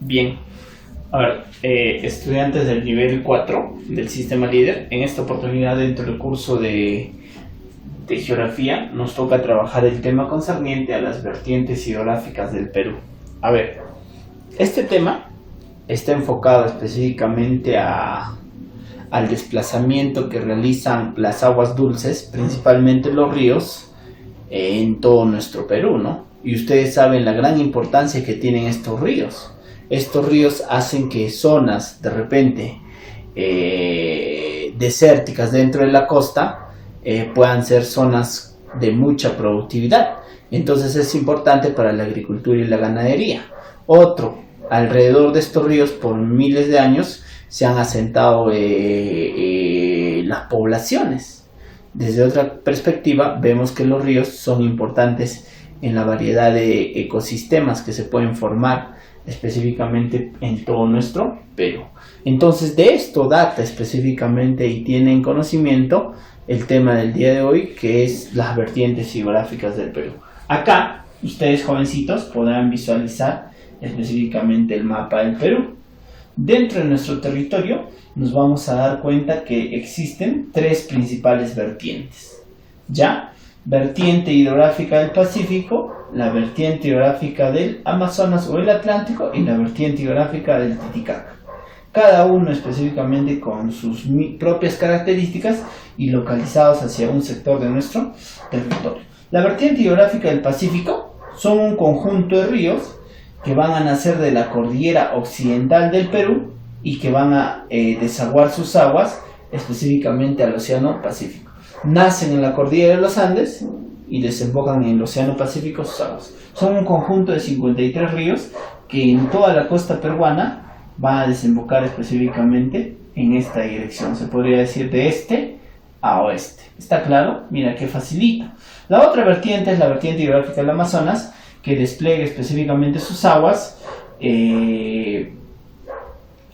Bien, a ver, estudiantes del nivel 4 del sistema líder, en esta oportunidad dentro del curso de geografía nos toca trabajar el tema concerniente a las vertientes hidrográficas del Perú. A ver, este tema está enfocado específicamente al desplazamiento que realizan las aguas dulces, principalmente los ríos, en todo nuestro Perú, ¿no? Y ustedes saben la gran importancia que tienen estos ríos. Estos ríos hacen que zonas de repente desérticas dentro de la costa puedan ser zonas de mucha productividad. Entonces es importante para la agricultura y la ganadería. Otro, alrededor de estos ríos por miles de años se han asentado las poblaciones. Desde otra perspectiva vemos que los ríos son importantes en la variedad de ecosistemas que se pueden formar específicamente en todo nuestro Perú. Entonces de esto data específicamente y tienen conocimiento el tema del día de hoy, que es las vertientes hidrográficas del Perú. Acá ustedes, jovencitos, podrán visualizar específicamente el mapa del Perú. Dentro de nuestro territorio nos vamos a dar cuenta que existen tres principales vertientes. ¿Ya? Vertiente hidrográfica del Pacífico, la vertiente hidrográfica del Amazonas o el Atlántico y la vertiente hidrográfica del Titicaca. Cada uno específicamente con sus propias características y localizados hacia un sector de nuestro territorio. La vertiente hidrográfica del Pacífico son un conjunto de ríos que van a nacer de la cordillera occidental del Perú y que van a desaguar sus aguas específicamente al Océano Pacífico. Nacen en la cordillera de los Andes y desembocan en el Océano Pacífico sus aguas. Son un conjunto de 53 ríos que en toda la costa peruana van a desembocar específicamente en esta dirección. Se podría decir de este a oeste. ¿Está claro? Mira qué facilita. La otra vertiente es la vertiente hidrográfica del Amazonas, que despliega específicamente sus aguas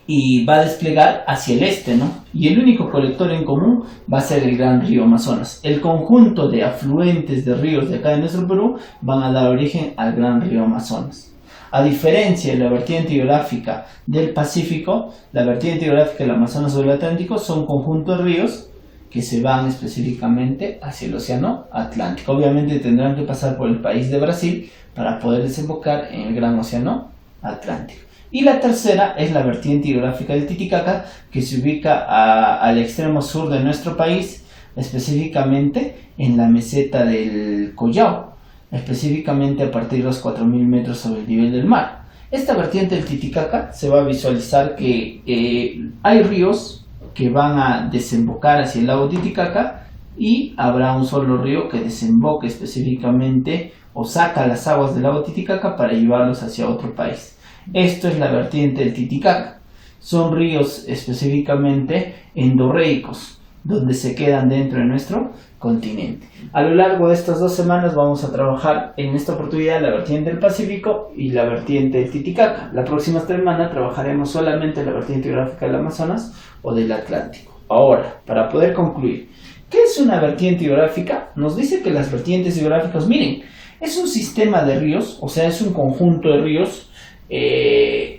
y va a desplegar hacia el este, ¿no? Y el único colector en común va a ser el gran río Amazonas. El conjunto de afluentes de ríos de acá de nuestro Perú van a dar origen al gran río Amazonas. A diferencia de la vertiente hidrográfica del Pacífico, la vertiente hidrográfica del Amazonas o del Atlántico son conjuntos de ríos que se van específicamente hacia el Océano Atlántico. Obviamente tendrán que pasar por el país de Brasil para poder desembocar en el gran Océano Atlántico. Y la tercera es la vertiente hidrográfica del Titicaca, que se ubica al extremo sur de nuestro país, específicamente en la meseta del Collao, específicamente a partir de los 4.000 metros sobre el nivel del mar. Esta vertiente del Titicaca se va a visualizar que hay ríos que van a desembocar hacia el lago Titicaca y habrá un solo río que desemboque específicamente o saca las aguas del lago Titicaca para llevarlos hacia otro país. Esto es la vertiente del Titicaca. Son ríos específicamente endorreicos, donde se quedan dentro de nuestro continente. A lo largo de estas 2 semanas vamos a trabajar en esta oportunidad la vertiente del Pacífico y la vertiente del Titicaca. La próxima semana trabajaremos solamente la vertiente hidrográfica del Amazonas o del Atlántico. Ahora, para poder concluir, ¿qué es una vertiente hidrográfica? Nos dice que las vertientes hidrográficas, miren, es un sistema de ríos, o sea, es un conjunto de ríos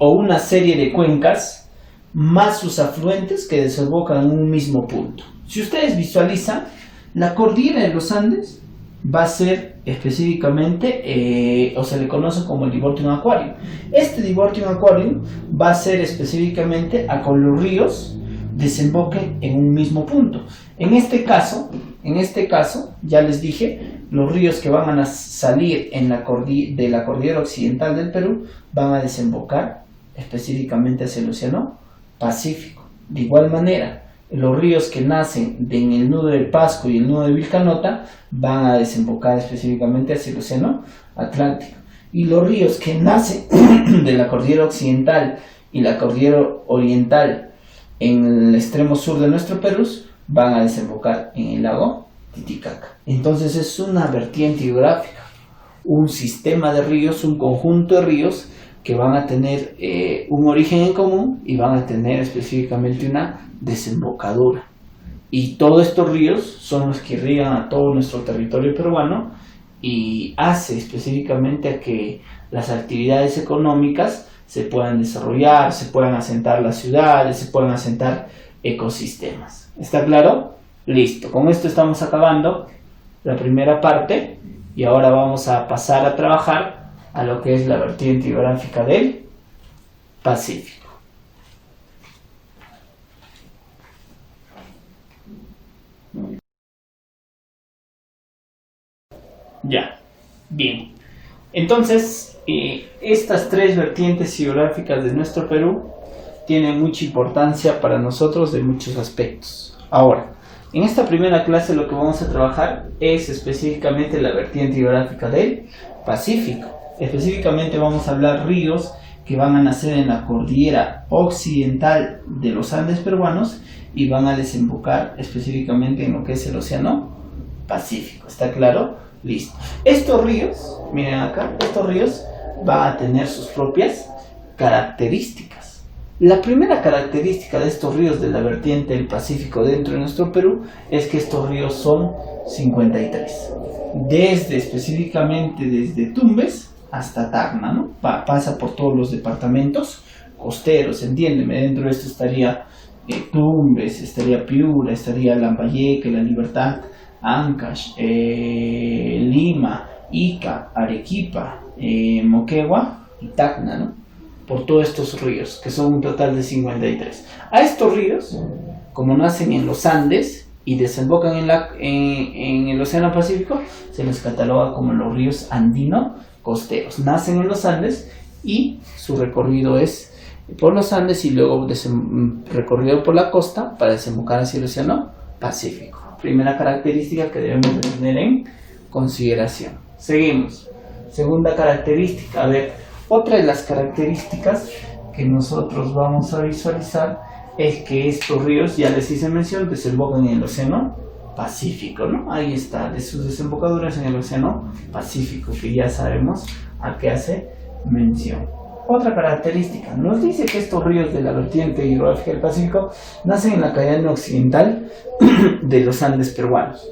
o una serie de cuencas más sus afluentes que desembocan en un mismo punto. Si ustedes visualizan, la cordillera de los Andes va a ser específicamente, o se le conoce como el Divortium Aquarium. Este Divortium Aquarium va a ser específicamente a con los ríos desemboquen en un mismo punto. En este caso, ya les dije, los ríos que van a salir de la cordillera occidental del Perú van a desembocar específicamente hacia el Océano Pacífico. De igual manera, los ríos que nacen en el nudo del Pasco y el nudo de Vilcanota van a desembocar específicamente hacia el Océano Atlántico. Y los ríos que nacen de la cordillera occidental y la cordillera oriental en el extremo sur de nuestro Perú van a desembocar en el lago Titicaca. Entonces es una vertiente hidrográfica, un sistema de ríos, un conjunto de ríos que van a tener un origen en común y van a tener específicamente una desembocadura. Y todos estos ríos son los que irrigan a todo nuestro territorio peruano y hace específicamente a que las actividades económicas se puedan desarrollar, se puedan asentar las ciudades, se puedan asentar ecosistemas. ¿Está claro? Listo, con esto estamos acabando la primera parte y ahora vamos a pasar a trabajar a lo que es la vertiente hidrográfica del Pacífico. Ya, bien. Entonces, estas tres vertientes hidrográficas de nuestro Perú tienen mucha importancia para nosotros de muchos aspectos. Ahora, en esta primera clase lo que vamos a trabajar es específicamente la vertiente hidrográfica del Pacífico. Específicamente vamos a hablar ríos que van a nacer en la cordillera occidental de los Andes peruanos y van a desembocar específicamente en lo que es el Océano Pacífico. ¿Está claro? Listo. Estos ríos, miren acá, estos ríos van a tener sus propias características. La primera característica de estos ríos de la vertiente del Pacífico dentro de nuestro Perú es que estos ríos son 53. Específicamente desde Tumbes hasta Tacna, ¿no? Pasa por todos los departamentos costeros, entiéndeme. Dentro de esto estaría Tumbes, estaría Piura, estaría Lambayeque, La Libertad, Ancash, Lima, Ica, Arequipa, Moquegua y Tacna, ¿no? Por todos estos ríos, que son un total de 53. A estos ríos, como nacen en los Andes y desembocan en el Océano Pacífico, se les cataloga como los ríos andino-costeros. Nacen en los Andes y su recorrido es por los Andes y luego recorrido por la costa para desembocar hacia el Océano Pacífico. Primera característica que debemos de tener en consideración. Seguimos. Segunda característica. A ver, otra de las características que nosotros vamos a visualizar es que estos ríos, ya les hice mención, desembocan en el Océano Pacífico, ¿no? Ahí está, de sus desembocaduras en el Océano Pacífico, que ya sabemos a qué hace mención. Otra característica, nos dice que estos ríos de la vertiente hidrográfica del Pacífico nacen en la cadena occidental de los Andes peruanos.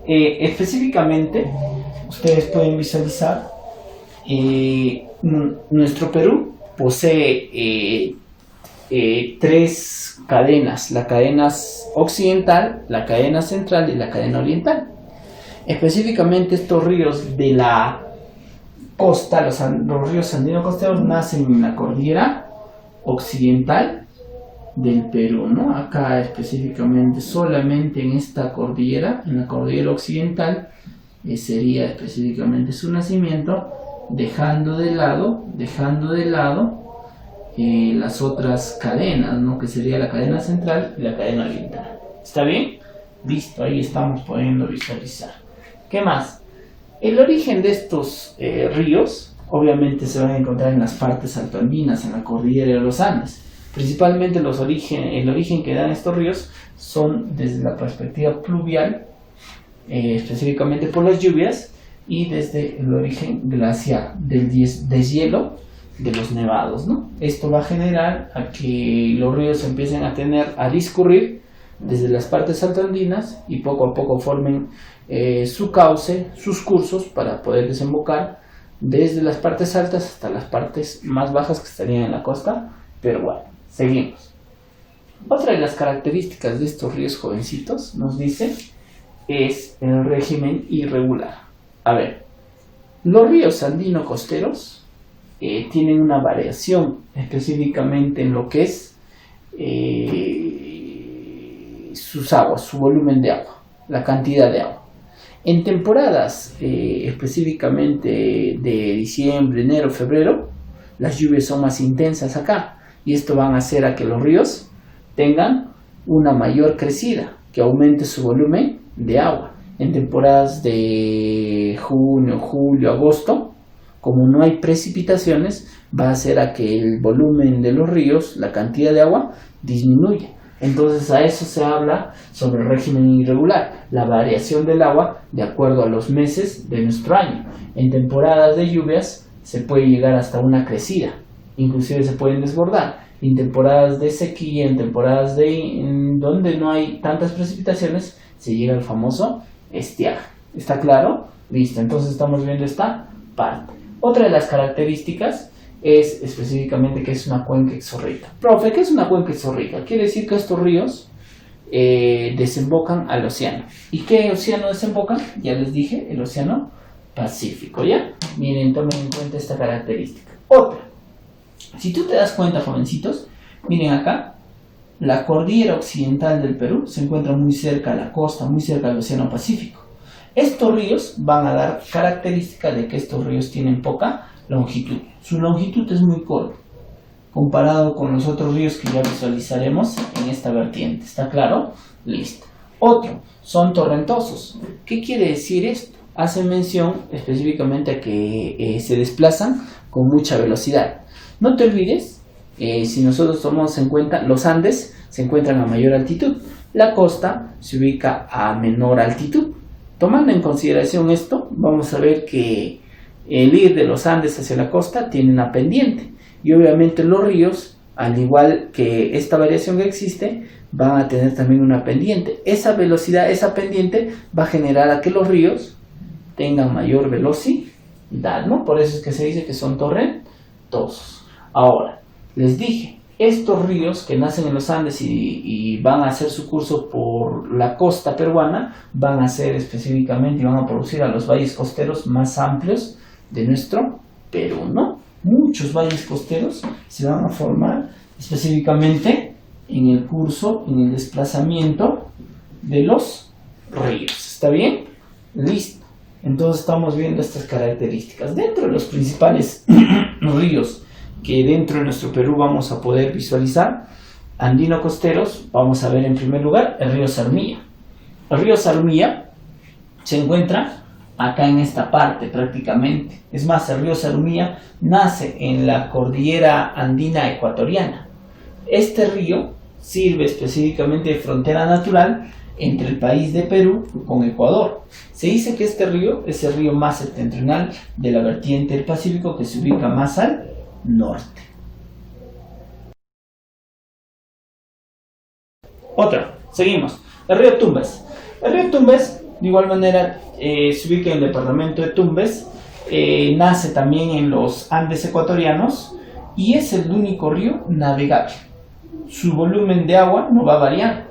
Específicamente, ustedes pueden visualizar, nuestro Perú posee tres cadenas: la cadena occidental, la cadena central y la cadena oriental. Específicamente estos ríos de la costa, los ríos andino-costeros nacen en la cordillera occidental del Perú, ¿no? Acá específicamente, solamente en esta cordillera, en la cordillera occidental, sería específicamente su nacimiento, dejando de lado las otras cadenas, ¿no? Que sería la cadena central y la cadena oriental. ¿Está bien? Listo, ahí estamos pudiendo visualizar. ¿Qué más? El origen de estos ríos obviamente se van a encontrar en las partes altoandinas, en la cordillera de los Andes. Principalmente el origen que dan estos ríos son desde la perspectiva pluvial, específicamente por las lluvias, y desde el origen glaciar, del deshielo de los nevados, ¿no? Esto va a generar a que los ríos empiecen a discurrir desde las partes altoandinas y poco a poco formen su cauce, sus cursos, para poder desembocar desde las partes altas hasta las partes más bajas que estarían en la costa peruana. Seguimos. Otra de las características de estos ríos jovencitos, nos dice, es el régimen irregular. A ver, los ríos andino-costeros tienen una variación específicamente en lo que es sus aguas, su volumen de agua, la cantidad de agua. En temporadas específicamente de diciembre, enero, febrero, las lluvias son más intensas acá, y esto va a hacer a que los ríos tengan una mayor crecida, que aumente su volumen de agua. En temporadas de junio, julio, agosto, como no hay precipitaciones, va a hacer a que el volumen de los ríos, la cantidad de agua, disminuya. Entonces a eso se habla sobre el régimen irregular, la variación del agua de acuerdo a los meses de nuestro año. En temporadas de lluvias se puede llegar hasta una crecida, inclusive se pueden desbordar. En temporadas de sequía, en temporadas donde no hay tantas precipitaciones, se llega al famoso estiaje. ¿Está claro? Listo, entonces estamos viendo esta parte. Otra de las características es específicamente que es una cuenca exorreica. Profe, ¿qué es una cuenca exorreica? Quiere decir que estos ríos desembocan al océano. ¿Y qué océano desembocan? Ya les dije, el océano Pacífico, ¿ya? Miren, tomen en cuenta esta característica. Otra, si tú te das cuenta, jovencitos, miren acá, la cordillera occidental del Perú se encuentra muy cerca a la costa, muy cerca al océano Pacífico. Estos ríos van a dar característica de que estos ríos tienen poca longitud. Su longitud es muy corta, comparado con los otros ríos que ya visualizaremos en esta vertiente. ¿Está claro? Listo. Otro, son torrentosos. ¿Qué quiere decir esto? Hace mención específicamente a que se desplazan con mucha velocidad. No te olvides, si nosotros tomamos en cuenta, los Andes se encuentran a mayor altitud, la costa se ubica a menor altitud. Tomando en consideración esto, vamos a ver que el ir de los Andes hacia la costa tiene una pendiente, y obviamente los ríos, al igual que esta variación que existe, van a tener también una pendiente. Esa velocidad, esa pendiente va a generar a que los ríos tengan mayor velocidad, ¿no? Por eso es que se dice que son torrentosos. Ahora, les dije, estos ríos que nacen en los Andes y van a hacer su curso por la costa peruana, van a ser específicamente y van a producir a los valles costeros más amplios de nuestro Perú, ¿no? Muchos valles costeros se van a formar específicamente en el curso, en el desplazamiento de los ríos. ¿Está bien? Listo. Entonces estamos viendo estas características. Dentro de los principales ríos que dentro de nuestro Perú vamos a poder visualizar, andino costeros, vamos a ver en primer lugar el río Sarmía. El río Sarmía se encuentra acá en esta parte prácticamente. Es más, el río Sarmía nace en la cordillera andina ecuatoriana. Este río sirve específicamente de frontera natural entre el país de Perú con Ecuador. Se dice que este río es el río más septentrional de la vertiente del Pacífico, que se ubica más al norte. Otra, seguimos. El río Tumbes. El río Tumbes, de igual manera, se ubica en el departamento de Tumbes, nace también en los Andes ecuatorianos y es el único río navegable. Su volumen de agua no va variando,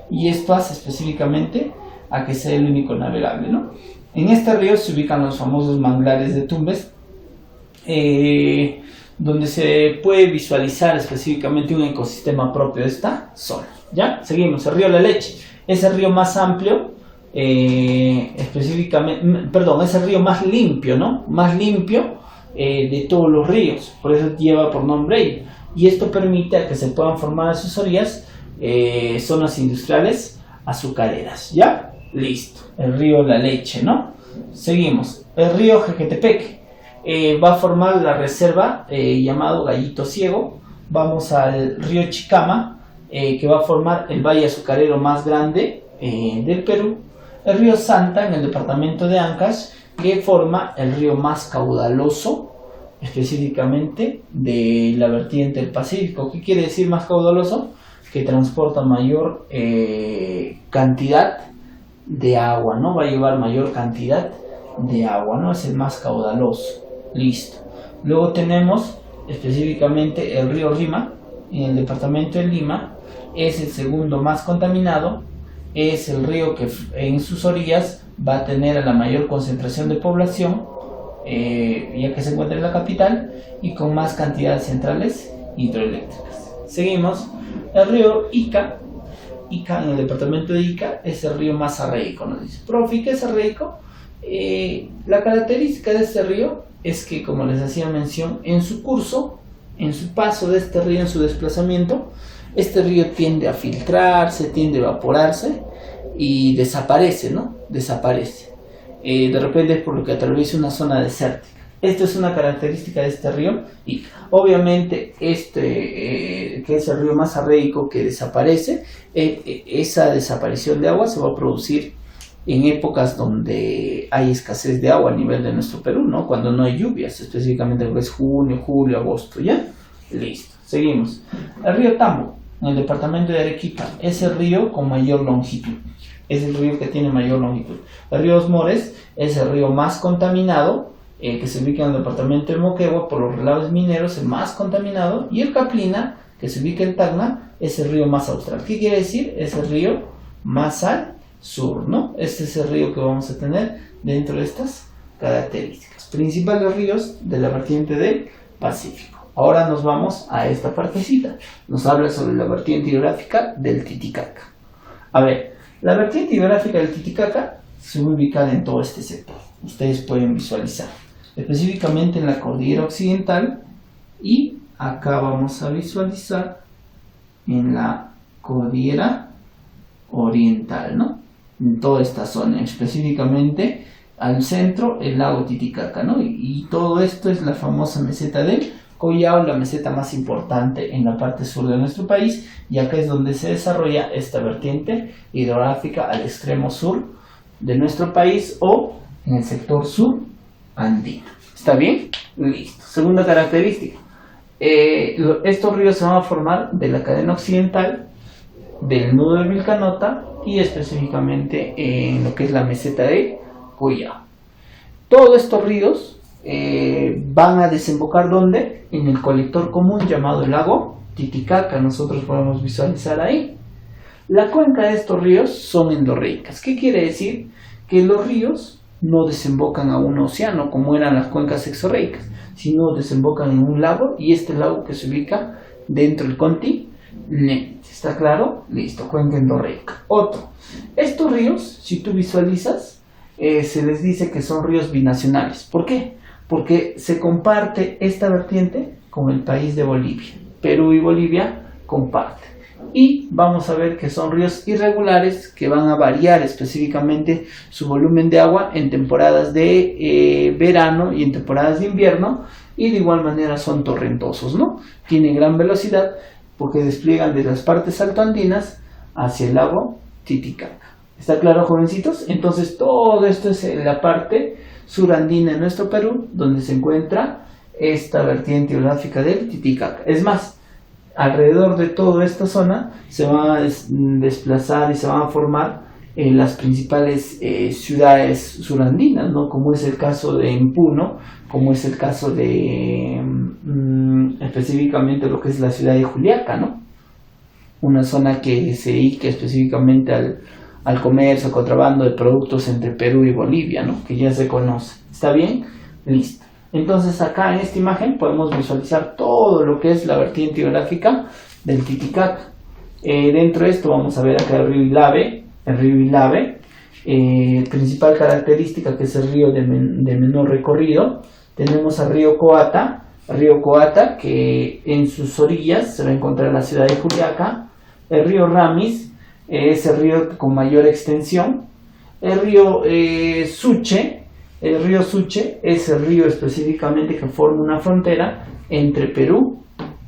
y esto hace específicamente a que sea el único navegable, ¿no? En este río se ubican los famosos manglares de Tumbes, donde se puede visualizar específicamente un ecosistema propio de esta zona. ¿Ya? Seguimos. El río La Leche es el río más amplio, específicamente, perdón, es el río más limpio, ¿no? Más limpio de todos los ríos, por eso lleva por nombre ello. Y esto permite a que se puedan formar a sus orillas zonas industriales azucareras. ¿Ya? Listo. El río La Leche, ¿no? Seguimos. El río Jequetepeque va a formar la reserva llamado Gallito Ciego. Vamos al río Chicama, que va a formar el valle azucarero más grande del Perú. El río Santa en el departamento de Ancash, que forma el río más caudaloso específicamente de la vertiente del Pacífico. ¿Qué quiere decir más caudaloso? Que transporta mayor cantidad de agua, ¿no? Va a llevar mayor cantidad de agua, ¿no? Es el más caudaloso. Listo. Luego tenemos específicamente el río Rima, en el departamento de Lima. Es el segundo más contaminado. Es el río que en sus orillas va a tener la mayor concentración de población, ya que se encuentra en la capital, y con más cantidad de centrales hidroeléctricas. Seguimos. El río Ica. Ica, en el departamento de Ica, es el río más arreico. Nos dice, profe, ¿qué es arreico? La característica de este río es que, como les hacía mención, en su curso, en su paso de este río, en su desplazamiento, este río tiende a filtrarse, tiende a evaporarse y desaparece, ¿no? Desaparece. De repente es por lo que atraviesa una zona desértica. Esta es una característica de este río, y obviamente que es el río más arreico que desaparece, esa desaparición de agua se va a producir en épocas donde hay escasez de agua a nivel de nuestro Perú, ¿no? Cuando no hay lluvias, específicamente lo que es junio, julio, agosto, ¿ya? Listo, seguimos. El río Tambo, en el departamento de Arequipa, es el río con mayor longitud. Es el río que tiene mayor longitud. El río Osmores es el río más contaminado que se ubica en el departamento de Moquegua por los relaves mineros, el más contaminado, y el Caplina, que se ubica en Tacna, es el río más austral. ¿Qué quiere decir? Es el río más al sur, ¿no? Este es el río que vamos a tener dentro de estas características. Principales ríos de la vertiente del Pacífico. Ahora nos vamos a esta partecita. Nos habla sobre la vertiente hidrográfica del Titicaca. A ver, la vertiente hidrográfica del Titicaca se ubica en todo este sector. Ustedes pueden visualizar. Específicamente en la cordillera occidental, y acá vamos a visualizar en la cordillera oriental, ¿no? En toda esta zona, específicamente al centro el lago Titicaca, ¿no? Y todo esto es la famosa meseta del Collao, la meseta más importante en la parte sur de nuestro país, y acá es donde se desarrolla esta vertiente hidrográfica al extremo sur de nuestro país, o en el sector sur andino. ¿Está bien? Listo. Segunda característica. Estos ríos se van a formar de la cadena occidental del nudo de Vilcanota y específicamente en lo que es la meseta de Collao. Todos estos ríos van a desembocar ¿dónde? En el colector común llamado el lago Titicaca. Nosotros podemos visualizar ahí. La cuenca de estos ríos son endorreicas. ¿Qué quiere decir? Que los ríos no desembocan a un océano como eran las cuencas exorreicas, sino desembocan en un lago, y este lago que se ubica dentro del continente. ¿Está claro? Listo, cuenca endorreica. Otro. Estos ríos, si tú visualizas, se les dice que son ríos binacionales. ¿Por qué? Porque se comparte esta vertiente con el país de Bolivia. Perú y Bolivia comparten. Y vamos a ver que son ríos irregulares que van a variar específicamente su volumen de agua en temporadas de verano y en temporadas de invierno, y de igual manera son torrentosos, ¿no? Tienen gran velocidad porque despliegan de las partes altoandinas hacia el lago Titicaca. ¿Está claro, jovencitos? Entonces todo esto es en la parte surandina de nuestro Perú, donde se encuentra esta vertiente hidrográfica del Titicaca. Es más, alrededor de toda esta zona se van a desplazar y se van a formar las principales ciudades surandinas, ¿no? Como es el caso de Puno, como es el caso de específicamente lo que es la ciudad de Juliaca, ¿no? Una zona que se dedica específicamente al comercio, contrabando de productos entre Perú y Bolivia, ¿no? Que ya se conoce. ¿Está bien? Listo. Entonces acá en esta imagen podemos visualizar todo lo que es la vertiente hidrográfica del Titicaca. Dentro de esto vamos a ver acá el río Ilave, principal característica que es el río de menor recorrido. Tenemos al río Coata, que en sus orillas se va a encontrar la ciudad de Juliaca. El río Ramis es el río con mayor extensión. El río Suche es el río específicamente que forma una frontera entre Perú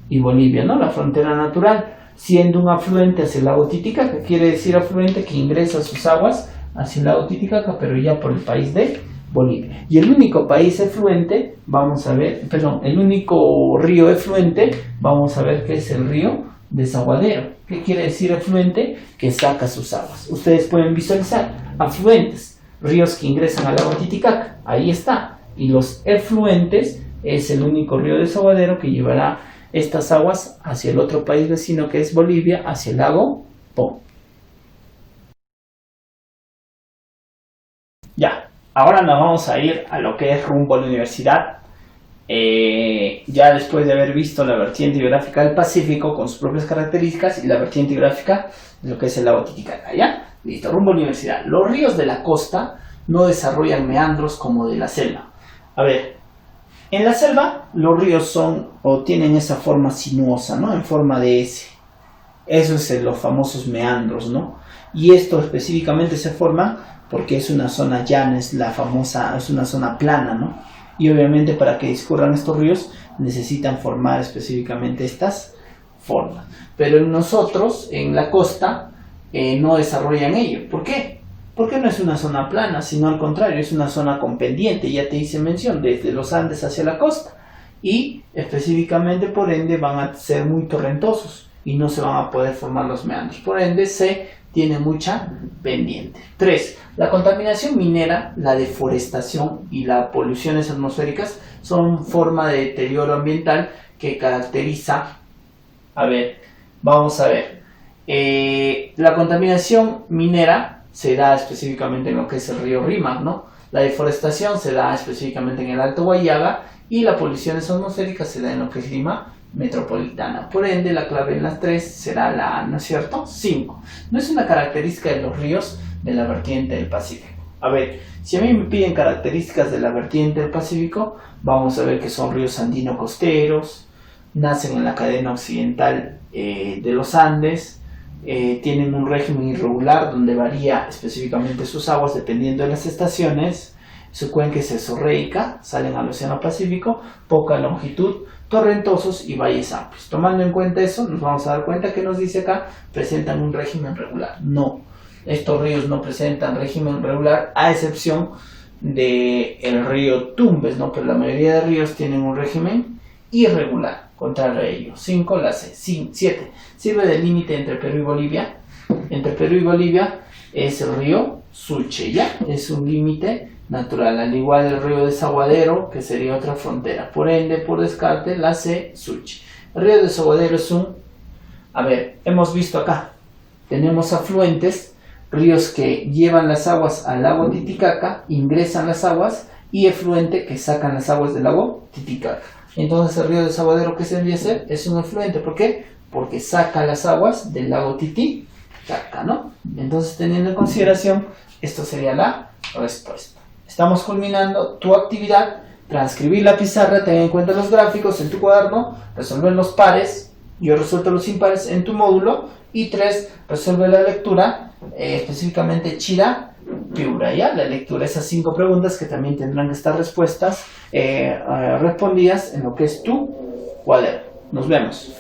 y Bolivia, ¿no? La frontera natural, siendo un afluente hacia el lago Titicaca. Quiere decir afluente que ingresa sus aguas hacia el lago Titicaca, pero ya por el país de Bolivia. Y el único país efluente, el único río efluente, vamos a ver que es el río Desaguadero. ¿Qué quiere decir efluente? Que saca sus aguas. Ustedes pueden visualizar afluentes, ríos que ingresan al lago Titicaca, ahí está. Y los efluentes es el único río Desaguadero que llevará estas aguas hacia el otro país vecino que es Bolivia, hacia el lago Po. Ya, ahora nos vamos a ir a lo que es rumbo a la universidad. Ya después de haber visto la vertiente hidrográfica del Pacífico con sus propias características y la vertiente hidrográfica de lo que es el lago Titicaca, ¿ya? Listo, rumbo a la universidad. Los ríos de la costa no desarrollan meandros como de la selva. A ver, en la selva los ríos son o tienen esa forma sinuosa, ¿no? En forma de S. Eso es los famosos meandros, ¿no? Y esto específicamente se forma porque es una zona llana, es una zona plana, ¿no? Y obviamente para que discurran estos ríos necesitan formar específicamente estas formas. Pero nosotros en la costa no desarrollan ello. ¿Por qué? Porque no es una zona plana, sino al contrario, es una zona con pendiente, ya te hice mención, desde los Andes hacia la costa. Y específicamente por ende van a ser muy torrentosos y no se van a poder formar los meandros. Por ende se tiene mucha pendiente. 3. La contaminación minera, la deforestación y las poluciones atmosféricas son forma de deterioro ambiental que caracteriza, vamos a ver, la contaminación minera se da específicamente en lo que es el río Rímac, ¿no? La deforestación se da específicamente en el Alto Guayaga y las poluciones atmosféricas se da en lo que es Lima metropolitana. Por ende, la clave en las 3 será la A, ¿no es cierto? 5. No es una característica de los ríos de la vertiente del Pacífico. A ver, si a mí me piden características de la vertiente del Pacífico, vamos a ver que son ríos andino-costeros, nacen en la cadena occidental de los Andes, tienen un régimen irregular donde varía específicamente sus aguas dependiendo de las estaciones, su cuenca es esorreica, salen al Océano Pacífico, poca longitud, torrentosos y valles amplios. Tomando en cuenta eso, nos vamos a dar cuenta que nos dice acá, presentan un régimen regular. No, estos ríos no presentan régimen regular, a excepción del río Tumbes, ¿no? Pero la mayoría de ríos tienen un régimen irregular, contrario a ello. 5, la C. 7. Sirve de límite entre Perú y Bolivia. Entre Perú y Bolivia es el río Suche, ¿ya? Es un límite natural, al igual del río Desaguadero, que sería otra frontera. Por ende, por descarte, la C, Suche. El río Desaguadero es un... hemos visto acá, tenemos afluentes, ríos que llevan las aguas al lago Titicaca, ingresan las aguas, y efluente que sacan las aguas del lago Titicaca. Entonces el río Desaguadero, ¿qué se debería hacer? Es un efluente. ¿Por qué? Porque saca las aguas del lago Titicaca, ¿no? Entonces, teniendo en consideración, esto sería la respuesta. Estamos culminando tu actividad, transcribir la pizarra, ten en cuenta los gráficos en tu cuaderno, resolver los pares, yo resuelto los impares en tu módulo, y 3, resuelve la lectura, específicamente Chira, Piura, ¿ya? La lectura, esas 5 preguntas que también tendrán que estar respuestas, respondidas en lo que es tu cuaderno. Nos vemos.